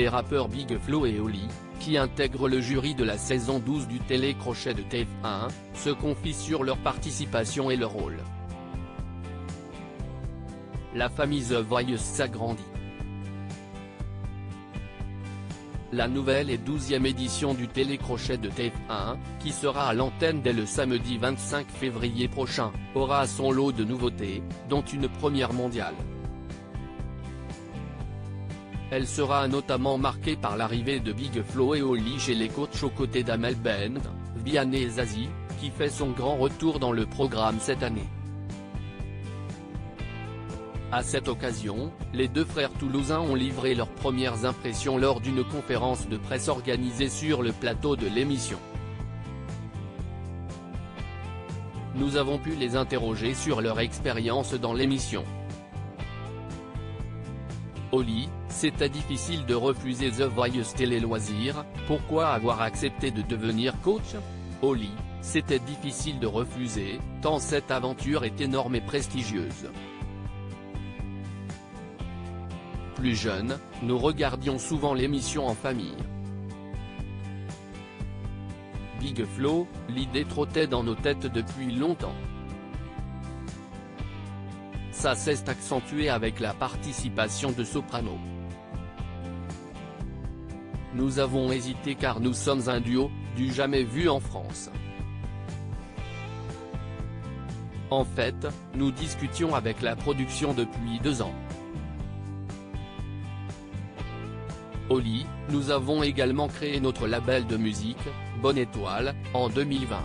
les rappeurs Big Flo et Oli, qui intègrent le jury de la saison 12 du télécrochet de TF1, se confient sur leur participation et leur rôle. La famille The Voice s'agrandit. La nouvelle et 12e édition du télécrochet de TF1, qui sera à l'antenne dès le samedi 25 février prochain, aura son lot de nouveautés, dont une première mondiale. Elle sera notamment marquée par l'arrivée de Big Flo et Oli chez les coachs aux côtés d'Amel Bent, Vianney et Zazie, qui fait son grand retour dans le programme cette année. À cette occasion, les deux frères toulousains ont livré leurs premières impressions lors d'une conférence de presse organisée sur le plateau de l'émission. Nous avons pu les interroger sur leur expérience dans l'émission. Oli: c'était difficile de refuser The Voice Télé Loisirs, pourquoi avoir accepté de devenir coach? Oli: c'était difficile de refuser, tant cette aventure est énorme et prestigieuse. Plus jeune, nous regardions souvent l'émission en famille. Big Flo: l'idée trottait dans nos têtes depuis longtemps. Ça s'est accentué avec la participation de Soprano. Nous avons hésité car nous sommes un duo, du jamais vu en France. En fait, nous discutions avec la production depuis 2 ans. Oli: nous avons également créé notre label de musique, Bonne Étoile, en 2020.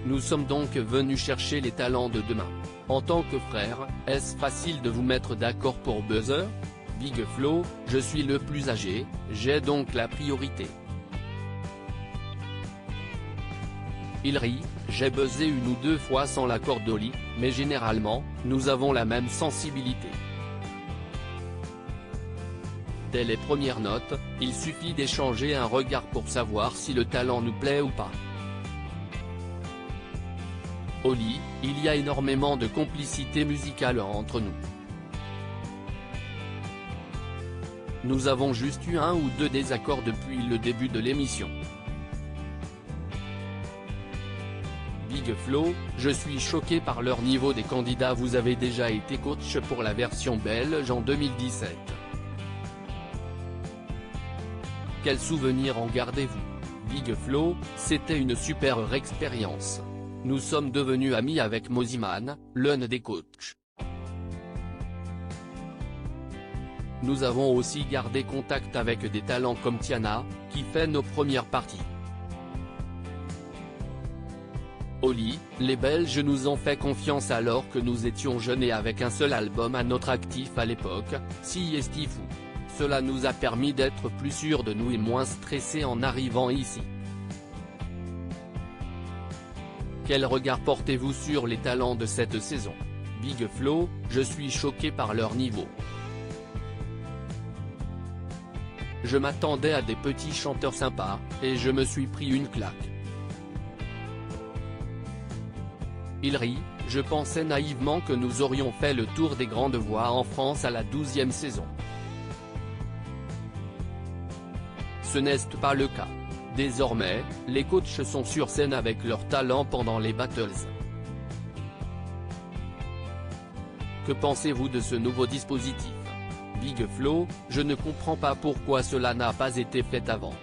Nous sommes donc venus chercher les talents de demain. En tant que frère, est-ce facile de vous mettre d'accord pour buzzer? Big Flo: je suis le plus âgé, j'ai donc la priorité. Il rit: j'ai buzzé 1 ou 2 fois sans l'accord d'Oli, mais généralement, nous avons la même sensibilité. Dès les premières notes, il suffit d'échanger un regard pour savoir si le talent nous plaît ou pas. Oli: il y a énormément de complicité musicale entre nous. Nous avons juste eu 1 ou 2 désaccords depuis le début de l'émission. Big Flo: je suis choqué par leur niveau des candidats. Vous avez déjà été coach pour la version belge en 2017. Quel souvenir en gardez-vous? Big Flo: c'était une super expérience. Nous sommes devenus amis avec Mosiman, l'un des coachs. Nous avons aussi gardé contact avec des talents comme Tiana, qui fait nos premières parties. Oli: les Belges nous ont fait confiance alors que nous étions jeunes et avec un seul album à notre actif à l'époque, Si Esti Fou. Cela nous a permis d'être plus sûrs de nous et moins stressés en arrivant ici. Quel regard portez-vous sur les talents de cette saison? Big Flo: je suis choqué par leur niveau. Je m'attendais à des petits chanteurs sympas, et je me suis pris une claque. Il rit: je pensais naïvement que nous aurions fait le tour des grandes voix en France à la 12e saison. Ce n'est pas le cas. Désormais, les coachs sont sur scène avec leur talent pendant les battles. Que pensez-vous de ce nouveau dispositif? Big Flo: je ne comprends pas pourquoi cela n'a pas été fait avant.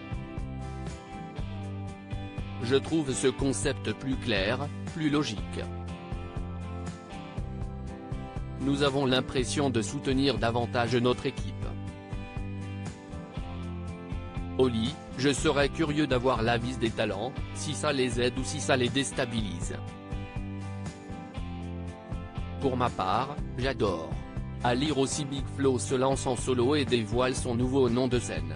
Je trouve ce concept plus clair, plus logique. Nous avons l'impression de soutenir davantage notre équipe. Oli: je serais curieux d'avoir l'avis des talents, si ça les aide ou si ça les déstabilise. Pour ma part, j'adore. À lire aussi Big Flo se lance en solo et dévoile son nouveau nom de scène.